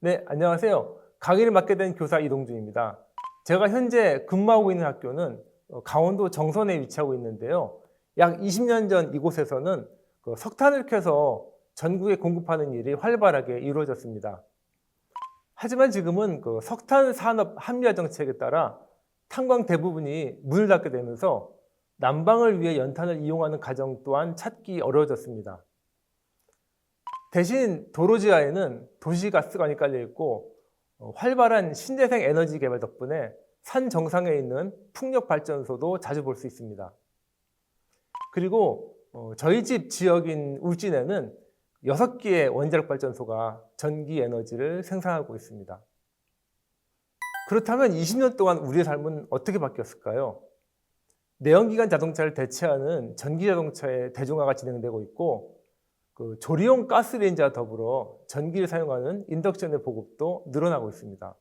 네, 안녕하세요. 강의를 맡게 된 교사 이동준입니다. 제가 현재 근무하고 있는 학교는 강원도 정선에 위치하고 있는데요. 약 20년 전 이곳에서는 석탄을 켜서 전국에 공급하는 일이 활발하게 이루어졌습니다. 하지만 지금은 석탄 산업 합리화 정책에 따라 탄광 대부분이 문을 닫게 되면서 난방을 위해 연탄을 이용하는 가정 또한 찾기 어려워졌습니다. 대신 도로지하에는 도시가스관이 깔려 있고 활발한 신재생 에너지 개발 덕분에 산 정상에 있는 풍력발전소도 자주 볼 수 있습니다. 그리고 저희 집 지역인 울진에는 6개의 원자력 발전소가 전기 에너지를 생산하고 있습니다. 그렇다면 20년 동안 우리의 삶은 어떻게 바뀌었을까요? 내연기관 자동차를 대체하는 전기 자동차의 대중화가 진행되고 있고 조리용 가스레인지와 더불어 전기를 사용하는 인덕션의 보급도 늘어나고 있습니다.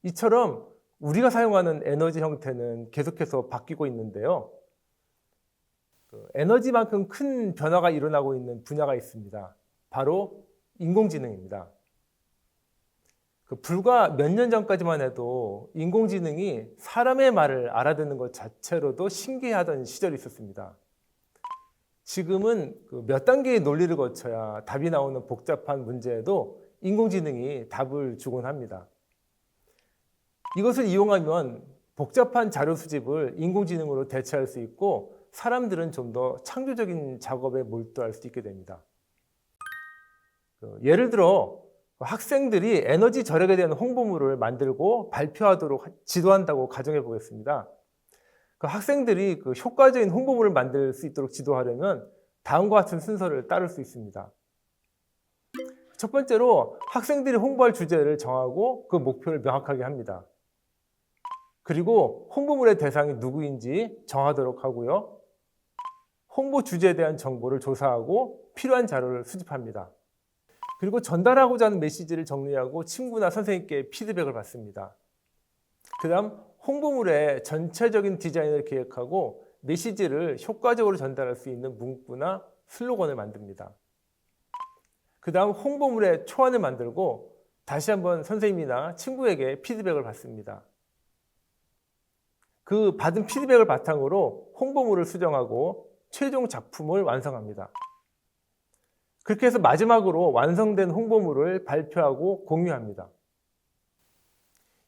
이처럼 우리가 사용하는 에너지 형태는 계속해서 바뀌고 있는데요. 에너지만큼 큰 변화가 일어나고 있는 분야가 있습니다. 바로 인공지능입니다. 불과 몇 년 전까지만 해도 인공지능이 사람의 말을 알아듣는 것 자체로도 신기하던 시절이 있었습니다. 지금은 몇 단계의 논리를 거쳐야 답이 나오는 복잡한 문제에도 인공지능이 답을 주곤 합니다. 이것을 이용하면 복잡한 자료 수집을 인공지능으로 대체할 수 있고 사람들은 좀 더 창조적인 작업에 몰두할 수 있게 됩니다. 예를 들어 학생들이 에너지 절약에 대한 홍보물을 만들고 발표하도록 지도한다고 가정해 보겠습니다. 학생들이 효과적인 홍보물을 만들 수 있도록 지도하려면 다음과 같은 순서를 따를 수 있습니다. 첫 번째로 학생들이 홍보할 주제를 정하고 그 목표를 명확하게 합니다. 그리고 홍보물의 대상이 누구인지 정하도록 하고요. 홍보 주제에 대한 정보를 조사하고 필요한 자료를 수집합니다. 그리고 전달하고자 하는 메시지를 정리하고 친구나 선생님께 피드백을 받습니다. 그 다음 홍보물의 전체적인 디자인을 기획하고 메시지를 효과적으로 전달할 수 있는 문구나 슬로건을 만듭니다. 그 다음 홍보물의 초안을 만들고 다시 한번 선생님이나 친구에게 피드백을 받습니다. 그 받은 피드백을 바탕으로 홍보물을 수정하고 최종 작품을 완성합니다. 그렇게 해서 마지막으로 완성된 홍보물을 발표하고 공유합니다.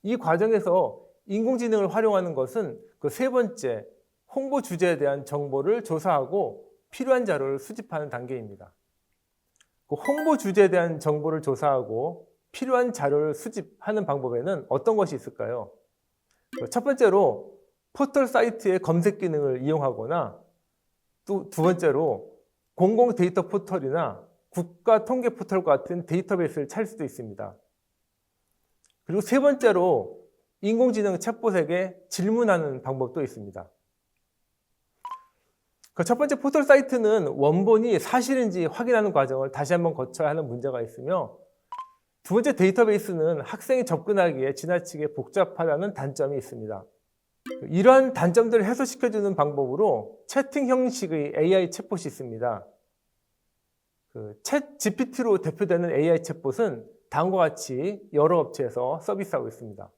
이 과정에서 인공지능을 활용하는 것은 그 세 번째, 홍보 주제에 대한 정보를 조사하고 필요한 자료를 수집하는 단계입니다. 그 홍보 주제에 대한 정보를 조사하고 필요한 자료를 수집하는 방법에는 어떤 것이 있을까요? 첫 번째로 포털 사이트의 검색 기능을 이용하거나 또 두 번째로 공공 데이터 포털이나 국가 통계 포털 같은 데이터베이스를 찾을 수도 있습니다. 그리고 세 번째로 인공지능 챗봇에게 질문하는 방법도 있습니다. 첫 번째 포털 사이트는 원본이 사실인지 확인하는 과정을 다시 한번 거쳐야 하는 문제가 있으며 두 번째 데이터베이스는 학생이 접근하기에 지나치게 복잡하다는 단점이 있습니다. 이러한 단점들을 해소시켜주는 방법으로 채팅 형식의 AI 챗봇이 있습니다. 챗 GPT로 대표되는 AI 챗봇은 다음과 같이 여러 업체에서 서비스하고 있습니다.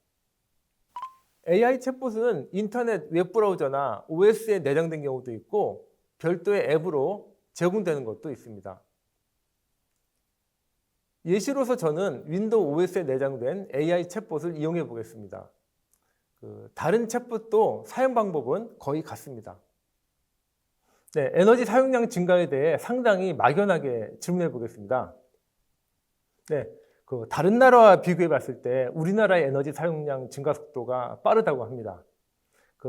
AI 챗봇은 인터넷 웹브라우저나 OS에 내장된 경우도 있고 별도의 앱으로 제공되는 것도 있습니다. 예시로서 저는 윈도우 OS에 내장된 AI 챗봇을 이용해 보겠습니다. 다른 챗봇도 사용 방법은 거의 같습니다. 네, 에너지 사용량 증가에 대해 상당히 막연하게 질문해 보겠습니다. 네, 다른 나라와 비교해 봤을 때 우리나라의 에너지 사용량 증가 속도가 빠르다고 합니다.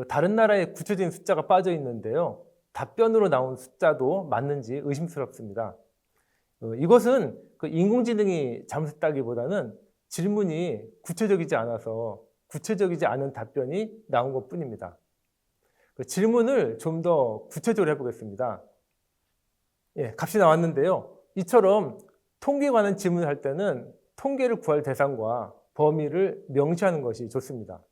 다른 나라의 구체적인 숫자가 빠져 있는데요. 답변으로 나온 숫자도 맞는지 의심스럽습니다. 이것은 인공지능이 잘못했다기보다는 질문이 구체적이지 않아서 구체적이지 않은 답변이 나온 것 뿐입니다. 질문을 좀 더 구체적으로 해보겠습니다. 예, 값이 나왔는데요. 이처럼 통계에 관한 질문을 할 때는 통계를 구할 대상과 범위를 명시하는 것이 좋습니다.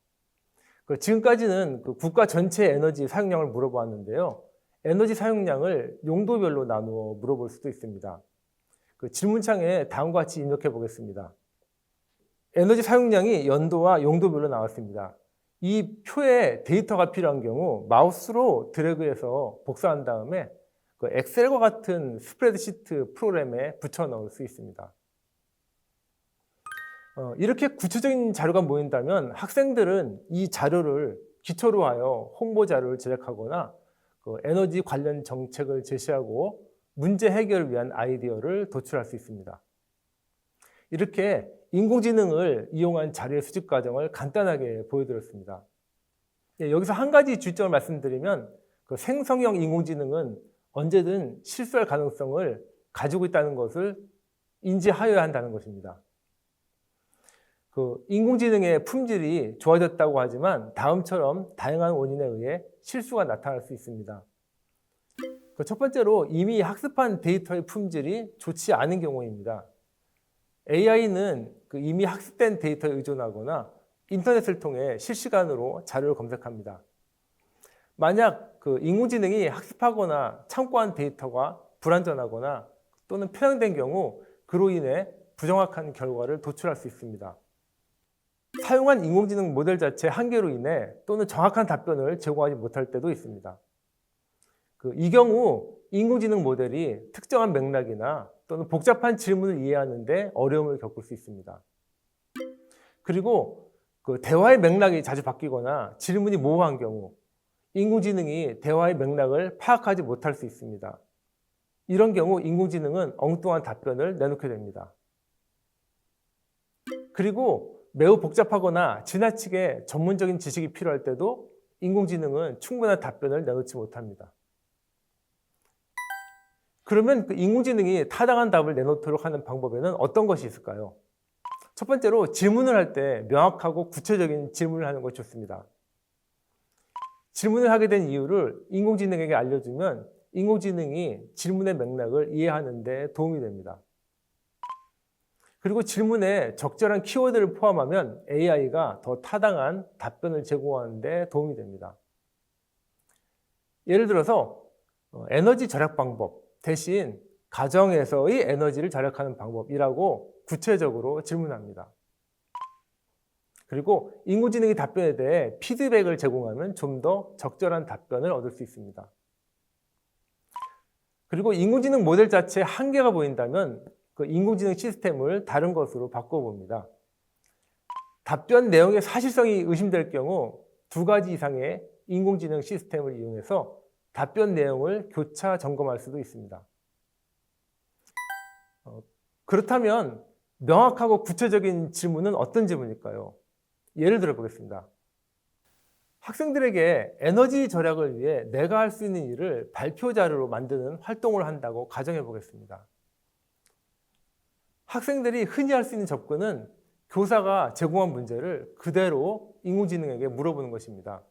지금까지는 국가 전체 에너지 사용량을 물어보았는데요. 에너지 사용량을 용도별로 나누어 물어볼 수도 있습니다. 그 질문창에 다음과 같이 입력해 보겠습니다. 에너지 사용량이 연도와 용도별로 나왔습니다. 이 표에 데이터가 필요한 경우 마우스로 드래그해서 복사한 다음에 그 엑셀과 같은 스프레드시트 프로그램에 붙여 넣을 수 있습니다. 이렇게 구체적인 자료가 모인다면 학생들은 이 자료를 기초로 하여 홍보 자료를 제작하거나 그 에너지 관련 정책을 제시하고 문제 해결을 위한 아이디어를 도출할 수 있습니다. 이렇게 인공지능을 이용한 자료의 수집 과정을 간단하게 보여드렸습니다. 여기서 한 가지 주의점을 말씀드리면 그 생성형 인공지능은 언제든 실수할 가능성을 가지고 있다는 것을 인지하여야 한다는 것입니다. 그 인공지능의 품질이 좋아졌다고 하지만 다음처럼 다양한 원인에 의해 실수가 나타날 수 있습니다. 첫 번째로 이미 학습한 데이터의 품질이 좋지 않은 경우입니다. AI는 그 이미 학습된 데이터에 의존하거나 인터넷을 통해 실시간으로 자료를 검색합니다. 만약 그 인공지능이 학습하거나 참고한 데이터가 불완전하거나 또는 편향된 경우 그로 인해 부정확한 결과를 도출할 수 있습니다. 사용한 인공지능 모델 자체 한계로 인해 또는 정확한 답변을 제공하지 못할 때도 있습니다. 이 경우 인공지능 모델이 특정한 맥락이나 또는 복잡한 질문을 이해하는 데 어려움을 겪을 수 있습니다. 그리고 그 대화의 맥락이 자주 바뀌거나 질문이 모호한 경우 인공지능이 대화의 맥락을 파악하지 못할 수 있습니다. 이런 경우 인공지능은 엉뚱한 답변을 내놓게 됩니다. 그리고 매우 복잡하거나 지나치게 전문적인 지식이 필요할 때도 인공지능은 충분한 답변을 내놓지 못합니다. 그러면 그 인공지능이 타당한 답을 내놓도록 하는 방법에는 어떤 것이 있을까요? 첫 번째로 질문을 할 때 명확하고 구체적인 질문을 하는 것이 좋습니다. 질문을 하게 된 이유를 인공지능에게 알려주면 인공지능이 질문의 맥락을 이해하는 데 도움이 됩니다. 그리고 질문에 적절한 키워드를 포함하면 AI가 더 타당한 답변을 제공하는 데 도움이 됩니다. 예를 들어서 에너지 절약 방법 대신 가정에서의 에너지를 절약하는 방법이라고 구체적으로 질문합니다. 그리고 인공지능의 답변에 대해 피드백을 제공하면 좀 더 적절한 답변을 얻을 수 있습니다. 그리고 인공지능 모델 자체에 한계가 보인다면 그 인공지능 시스템을 다른 것으로 바꿔봅니다. 답변 내용의 사실성이 의심될 경우 2가지 이상의 인공지능 시스템을 이용해서 답변 내용을 교차 점검할 수도 있습니다. 그렇다면 명확하고 구체적인 질문은 어떤 질문일까요? 예를 들어 보겠습니다. 학생들에게 에너지 절약을 위해 내가 할 수 있는 일을 발표 자료로 만드는 활동을 한다고 가정해 보겠습니다. 학생들이 흔히 할 수 있는 접근은 교사가 제공한 문제를 그대로 인공지능에게 물어보는 것입니다.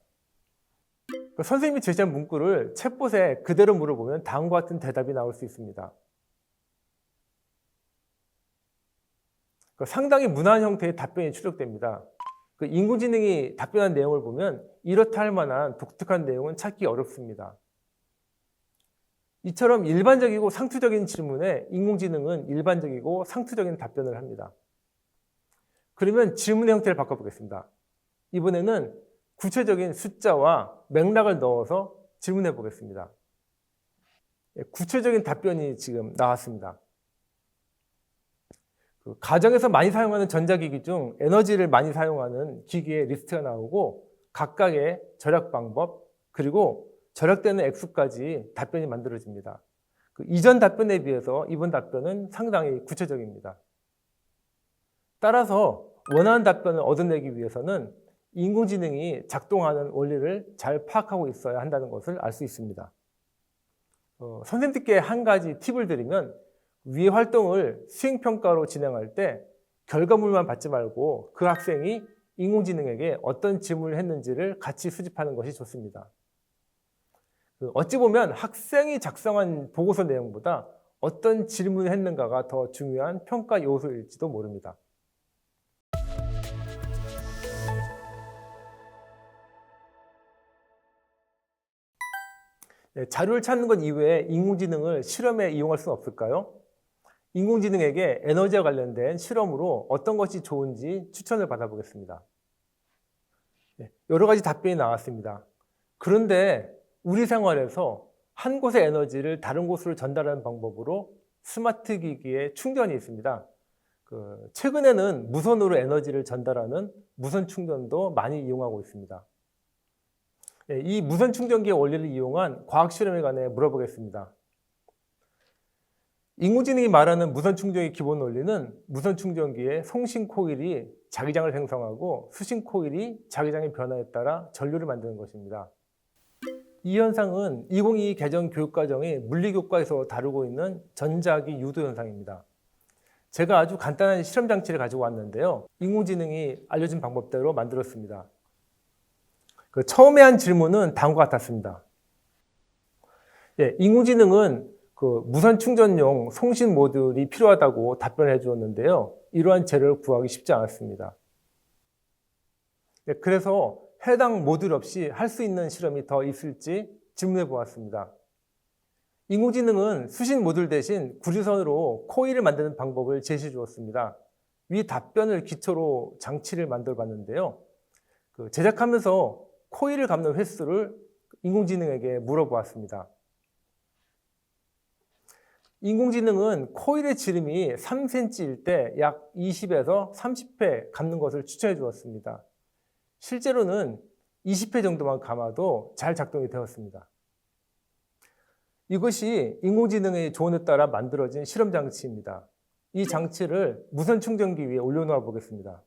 선생님이 제시한 문구를 챗봇에 그대로 물어보면 다음과 같은 대답이 나올 수 있습니다. 상당히 무난한 형태의 답변이 출력됩니다. 인공지능이 답변한 내용을 보면 이렇다 할 만한 독특한 내용은 찾기 어렵습니다. 이처럼 일반적이고 상투적인 질문에 인공지능은 일반적이고 상투적인 답변을 합니다. 그러면 질문의 형태를 바꿔보겠습니다. 이번에는 구체적인 숫자와 맥락을 넣어서 질문해 보겠습니다. 구체적인 답변이 지금 나왔습니다. 가정에서 많이 사용하는 전자기기 중 에너지를 많이 사용하는 기기의 리스트가 나오고 각각의 절약 방법 그리고 절약되는 액수까지 답변이 만들어집니다. 이전 답변에 비해서 이번 답변은 상당히 구체적입니다. 따라서 원하는 답변을 얻어내기 위해서는 인공지능이 작동하는 원리를 잘 파악하고 있어야 한다는 것을 알 수 있습니다. 선생님들께 한 가지 팁을 드리면 위의 활동을 수행평가로 진행할 때 결과물만 받지 말고 그 학생이 인공지능에게 어떤 질문을 했는지를 같이 수집하는 것이 좋습니다. 어찌 보면 학생이 작성한 보고서 내용보다 어떤 질문을 했는가가 더 중요한 평가 요소일지도 모릅니다. 자료를 찾는 것 이외에 인공지능을 실험에 이용할 수는 없을까요? 인공지능에게 에너지와 관련된 실험으로 어떤 것이 좋은지 추천을 받아보겠습니다. 여러 가지 답변이 나왔습니다. 그런데 우리 생활에서 한 곳의 에너지를 다른 곳으로 전달하는 방법으로 스마트 기기의 충전이 있습니다. 최근에는 무선으로 에너지를 전달하는 무선 충전도 많이 이용하고 있습니다. 이 무선 충전기의 원리를 이용한 과학 실험에 관해 물어보겠습니다. 인공지능이 말하는 무선 충전기의 기본 원리는 무선 충전기의 송신 코일이 자기장을 생성하고 수신 코일이 자기장의 변화에 따라 전류를 만드는 것입니다. 이 현상은 2022 개정 교육과정의 물리교과에서 다루고 있는 전자기 유도 현상입니다. 제가 아주 간단한 실험 장치를 가지고 왔는데요. 인공지능이 알려준 방법대로 만들었습니다. 처음에 한 질문은 다음과 같았습니다. 인공지능은 무선 충전용 송신 모듈이 필요하다고 답변해 주었는데요. 이러한 재료를 구하기 쉽지 않았습니다. 그래서 해당 모듈 없이 할 수 있는 실험이 더 있을지 질문해 보았습니다. 인공지능은 수신 모듈 대신 구리선으로 코일을 만드는 방법을 제시해 주었습니다. 위 답변을 기초로 장치를 만들어 봤는데요. 제작하면서 코일을 감는 횟수를 인공지능에게 물어보았습니다. 인공지능은 코일의 지름이 3cm일 때 약 20에서 30회 감는 것을 추천해 주었습니다. 실제로는 20회 정도만 감아도 잘 작동이 되었습니다. 이것이 인공지능의 조언에 따라 만들어진 실험 장치입니다. 이 장치를 무선 충전기 위에 올려놓아 보겠습니다.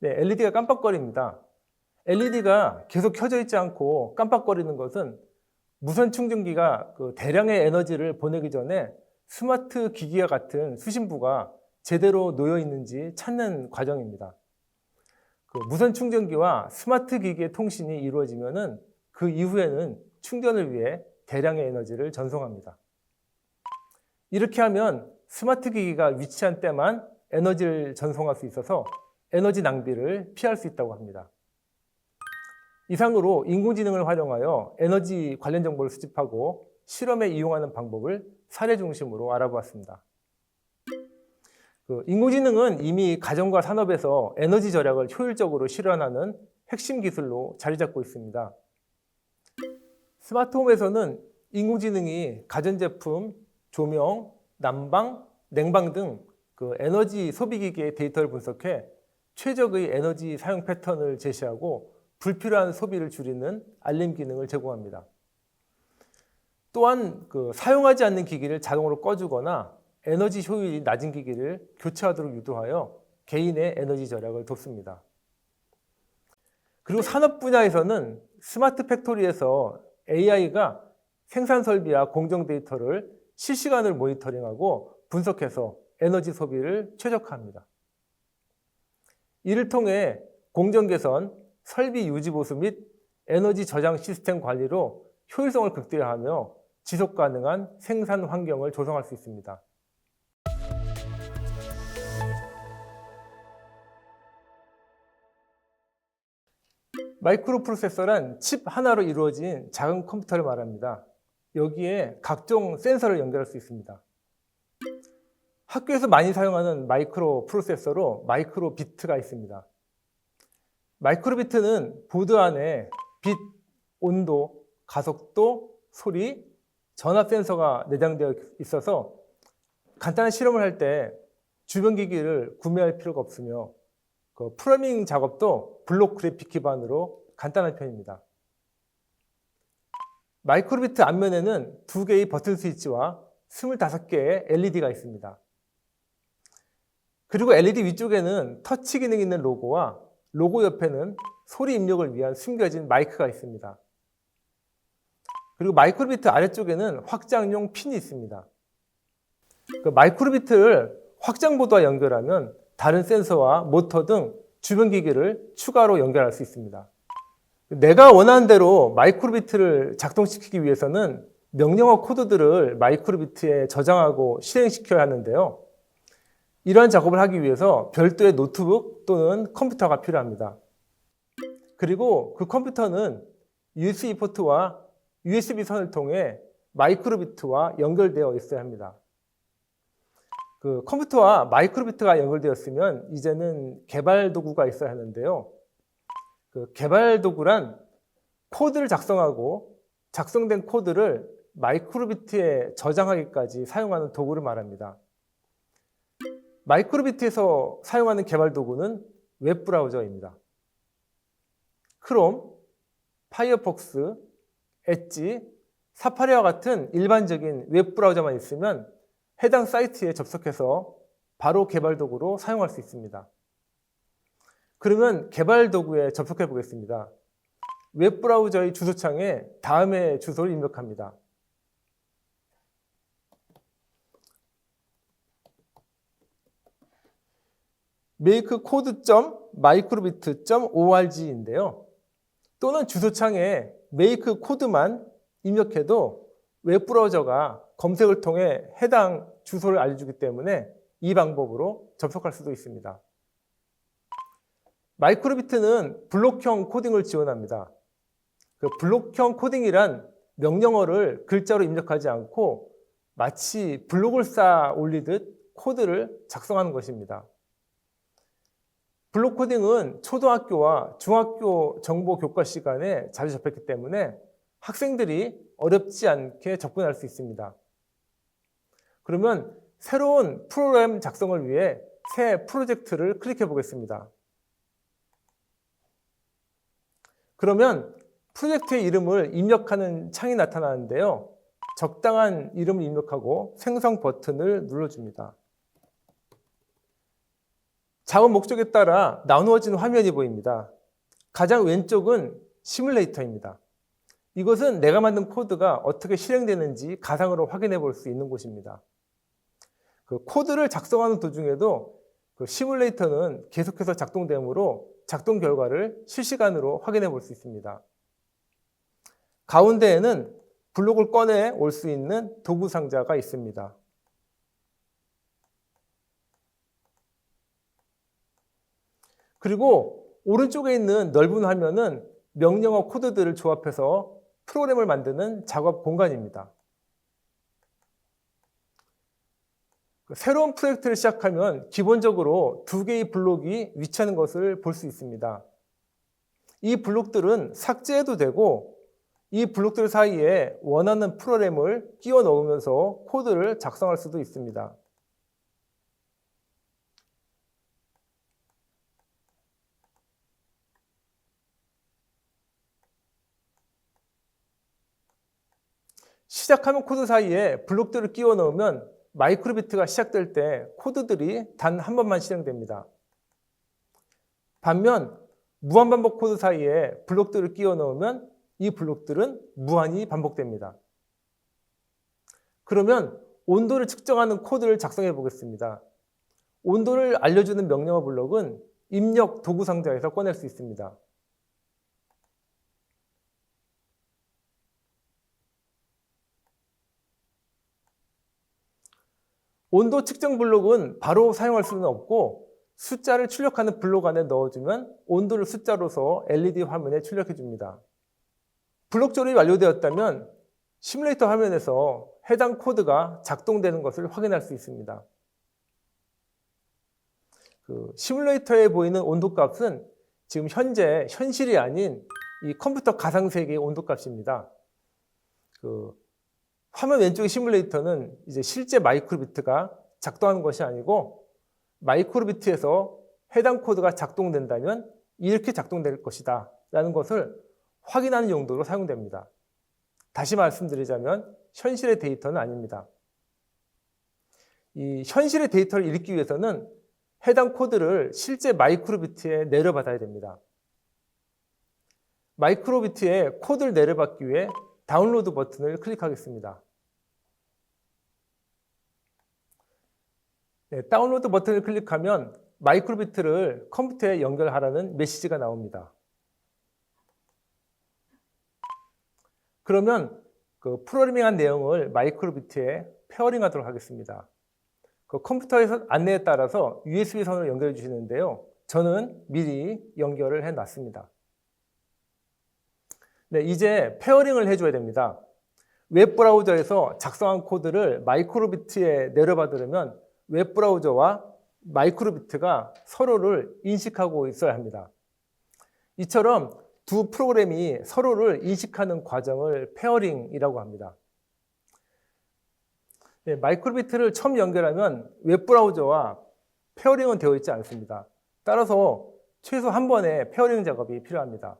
LED가 깜빡거립니다. LED가 계속 켜져 있지 않고 깜빡거리는 것은 무선 충전기가 대량의 에너지를 보내기 전에 스마트 기기와 같은 수신부가 제대로 놓여 있는지 찾는 과정입니다. 무선 충전기와 스마트 기기의 통신이 이루어지면은 그 이후에는 충전을 위해 대량의 에너지를 전송합니다. 이렇게 하면 스마트 기기가 위치한 때만 에너지를 전송할 수 있어서 에너지 낭비를 피할 수 있다고 합니다. 이상으로 인공지능을 활용하여 에너지 관련 정보를 수집하고 실험에 이용하는 방법을 사례 중심으로 알아보았습니다. 인공지능은 이미 가정과 산업에서 에너지 절약을 효율적으로 실현하는 핵심 기술로 자리 잡고 있습니다. 스마트홈에서는 인공지능이 가전제품, 조명, 난방, 냉방 등 에너지 소비기기의 데이터를 분석해 최적의 에너지 사용 패턴을 제시하고 불필요한 소비를 줄이는 알림 기능을 제공합니다. 또한 사용하지 않는 기기를 자동으로 꺼주거나 에너지 효율이 낮은 기기를 교체하도록 유도하여 개인의 에너지 절약을 돕습니다. 그리고 산업 분야에서는 스마트 팩토리에서 AI가 생산 설비와 공정 데이터를 실시간으로 모니터링하고 분석해서 에너지 소비를 최적화합니다. 이를 통해 공정 개선, 설비 유지 보수 및 에너지 저장 시스템 관리로 효율성을 극대화하며 지속 가능한 생산 환경을 조성할 수 있습니다. 마이크로 프로세서란 칩 하나로 이루어진 작은 컴퓨터를 말합니다. 여기에 각종 센서를 연결할 수 있습니다. 학교에서 많이 사용하는 마이크로 프로세서로 마이크로 비트가 있습니다. 마이크로 비트는 보드 안에 빛, 온도, 가속도, 소리, 전압 센서가 내장되어 있어서 간단한 실험을 할 때 주변 기기를 구매할 필요가 없으며 프로그래밍 작업도 블록 그래픽 기반으로 간단한 편입니다. 마이크로 비트 앞면에는 2개의 버튼 스위치와 25개의 LED가 있습니다. 그리고 LED 위쪽에는 터치 기능이 있는 로고와 로고 옆에는 소리 입력을 위한 숨겨진 마이크가 있습니다. 그리고 마이크로 비트 아래쪽에는 확장용 핀이 있습니다. 마이크로 비트를 확장보드와 연결하면 다른 센서와 모터 등 주변 기기를 추가로 연결할 수 있습니다. 내가 원하는 대로 마이크로 비트를 작동시키기 위해서는 명령어 코드들을 마이크로 비트에 저장하고 실행시켜야 하는데요. 이러한 작업을 하기 위해서 별도의 노트북 또는 컴퓨터가 필요합니다. 그리고 그 컴퓨터는 USB 포트와 USB 선을 통해 마이크로 비트와 연결되어 있어야 합니다. 그 컴퓨터와 마이크로비트가 연결되었으면 이제는 개발 도구가 있어야 하는데요. 그 개발 도구란 코드를 작성하고 작성된 코드를 마이크로비트에 저장하기까지 사용하는 도구를 말합니다. 마이크로비트에서 사용하는 개발 도구는 웹브라우저입니다. 크롬, 파이어폭스, 엣지, 사파리와 같은 일반적인 웹브라우저만 있으면 해당 사이트에 접속해서 바로 개발 도구로 사용할 수 있습니다. 그러면 개발 도구에 접속해 보겠습니다. 웹브라우저의 주소창에 다음의 주소를 입력합니다. makecode.microbit.org인데요. 또는 주소창에 makecode만 입력해도 웹브라우저가 검색을 통해 해당 주소를 알려주기 때문에 이 방법으로 접속할 수도 있습니다. 마이크로비트는 블록형 코딩을 지원합니다. 그 블록형 코딩이란 명령어를 글자로 입력하지 않고 마치 블록을 쌓아 올리듯 코드를 작성하는 것입니다. 블록 코딩은 초등학교와 중학교 정보 교과 시간에 자주 접했기 때문에 학생들이 어렵지 않게 접근할 수 있습니다. 그러면 새로운 프로그램 작성을 위해 새 프로젝트를 클릭해 보겠습니다. 그러면 프로젝트의 이름을 입력하는 창이 나타나는데요. 적당한 이름을 입력하고 생성 버튼을 눌러줍니다. 작업 목적에 따라 나누어진 화면이 보입니다. 가장 왼쪽은 시뮬레이터입니다. 이것은 내가 만든 코드가 어떻게 실행되는지 가상으로 확인해 볼 수 있는 곳입니다. 그 코드를 작성하는 도중에도 그 시뮬레이터는 계속해서 작동되므로 작동 결과를 실시간으로 확인해 볼 수 있습니다. 가운데에는 블록을 꺼내 올 수 있는 도구 상자가 있습니다. 그리고 오른쪽에 있는 넓은 화면은 명령어 코드들을 조합해서 프로그램을 만드는 작업 공간입니다. 새로운 프로젝트를 시작하면 기본적으로 두 개의 블록이 위치하는 것을 볼 수 있습니다. 이 블록들은 삭제해도 되고 이 블록들 사이에 원하는 프로그램을 끼워 넣으면서 코드를 작성할 수도 있습니다. 시작하는 코드 사이에 블록들을 끼워 넣으면 마이크로비트가 시작될 때 코드들이 단 한 번만 실행됩니다. 반면 무한반복 코드 사이에 블록들을 끼워 넣으면 이 블록들은 무한히 반복됩니다. 그러면 온도를 측정하는 코드를 작성해 보겠습니다. 온도를 알려주는 명령어 블록은 입력 도구 상자에서 꺼낼 수 있습니다. 온도 측정 블록은 바로 사용할 수는 없고 숫자를 출력하는 블록 안에 넣어주면 온도를 숫자로서 LED 화면에 출력해 줍니다. 블록 조립이 완료되었다면 시뮬레이터 화면에서 해당 코드가 작동되는 것을 확인할 수 있습니다. 그 시뮬레이터에 보이는 온도값은 지금 현재 현실이 아닌 이 컴퓨터 가상세계의 온도값입니다. 화면 왼쪽의 시뮬레이터는 이제 실제 마이크로비트가 작동하는 것이 아니고 마이크로비트에서 해당 코드가 작동된다면 이렇게 작동될 것이다 라는 것을 확인하는 용도로 사용됩니다. 다시 말씀드리자면 현실의 데이터는 아닙니다. 이 현실의 데이터를 읽기 위해서는 해당 코드를 실제 마이크로비트에 내려받아야 됩니다. 마이크로비트에 코드를 내려받기 위해 다운로드 버튼을 클릭하겠습니다. 네, 다운로드 버튼을 클릭하면 마이크로비트를 컴퓨터에 연결하라는 메시지가 나옵니다. 그러면 그 프로그래밍한 내용을 마이크로비트에 페어링하도록 하겠습니다. 그 컴퓨터에서 안내에 따라서 USB 선으로 연결해 주시는데요. 저는 미리 연결을 해 놨습니다. 네, 이제 페어링을 해줘야 됩니다. 웹브라우저에서 작성한 코드를 마이크로비트에 내려받으려면 웹브라우저와 마이크로비트가 서로를 인식하고 있어야 합니다. 이처럼 두 프로그램이 서로를 인식하는 과정을 페어링이라고 합니다. 네, 마이크로비트를 처음 연결하면 웹브라우저와 페어링은 되어 있지 않습니다. 따라서 최소 한 번의 페어링 작업이 필요합니다.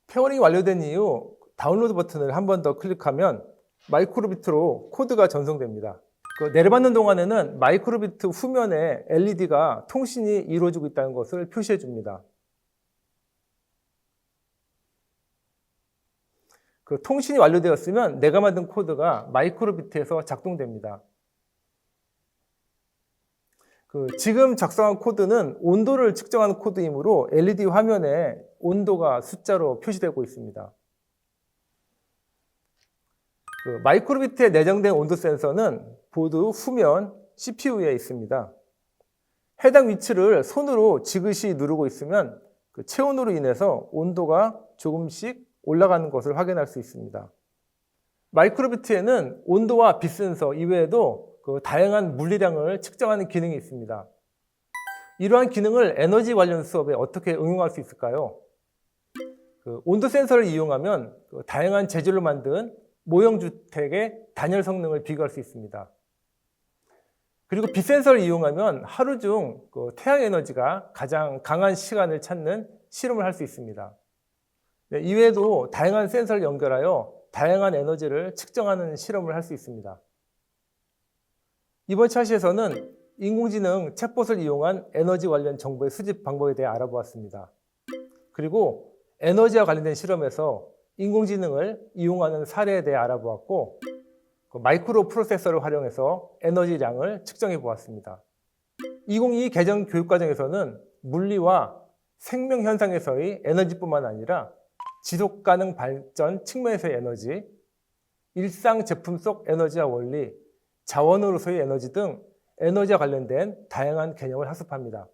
페어링이 완료된 이후 다운로드 버튼을 한 번 더 클릭하면 마이크로비트로 코드가 전송됩니다. 내려받는 동안에는 마이크로비트 후면에 LED가 통신이 이루어지고 있다는 것을 표시해 줍니다. 통신이 완료되었으면 내가 만든 코드가 마이크로비트에서 작동됩니다. 지금 작성한 코드는 온도를 측정하는 코드이므로 LED 화면에 온도가 숫자로 표시되고 있습니다. 마이크로비트에 내장된 온도 센서는 보드 후면 CPU에 있습니다. 해당 위치를 손으로 지그시 누르고 있으면 체온으로 인해서 온도가 조금씩 올라가는 것을 확인할 수 있습니다. 마이크로비트에는 온도와 빛 센서 이외에도 다양한 물리량을 측정하는 기능이 있습니다. 이러한 기능을 에너지 관련 수업에 어떻게 응용할 수 있을까요? 온도 센서를 이용하면 다양한 재질로 만든 모형 주택의 단열 성능을 비교할 수 있습니다. 그리고 빛 센서를 이용하면 하루 중 태양 에너지가 가장 강한 시간을 찾는 실험을 할 수 있습니다. 네, 이외에도 다양한 센서를 연결하여 다양한 에너지를 측정하는 실험을 할 수 있습니다. 이번 차시에서는 인공지능 챗봇을 이용한 에너지 관련 정보의 수집 방법에 대해 알아보았습니다. 그리고 에너지와 관련된 실험에서 인공지능을 이용하는 사례에 대해 알아보았고, 마이크로 프로세서를 활용해서 에너지량을 측정해 보았습니다. 2022 개정 교육과정에서는 물리와 생명 현상에서의 에너지뿐만 아니라 지속 가능 발전 측면에서의 에너지, 일상 제품 속 에너지와 원리, 자원으로서의 에너지 등 에너지와 관련된 다양한 개념을 학습합니다.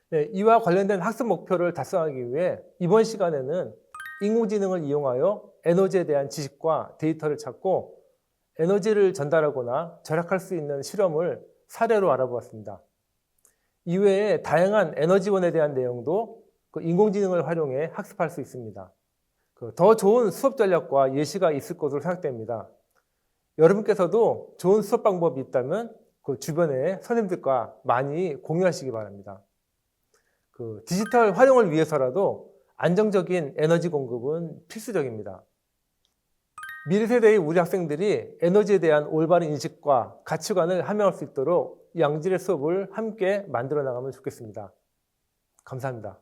네, 이와 관련된 학습 목표를 달성하기 위해 이번 시간에는 인공지능을 이용하여 에너지에 대한 지식과 데이터를 찾고 에너지를 전달하거나 절약할 수 있는 실험을 사례로 알아보았습니다. 이외에 다양한 에너지원에 대한 내용도 인공지능을 활용해 학습할 수 있습니다. 더 좋은 수업 전략과 예시가 있을 것으로 생각됩니다. 여러분께서도 좋은 수업 방법이 있다면 주변의 선생님들과 많이 공유하시기 바랍니다. 디지털 활용을 위해서라도 안정적인 에너지 공급은 필수적입니다. 미래 세대의 우리 학생들이 에너지에 대한 올바른 인식과 가치관을 함양할 수 있도록 양질의 수업을 함께 만들어 나가면 좋겠습니다. 감사합니다.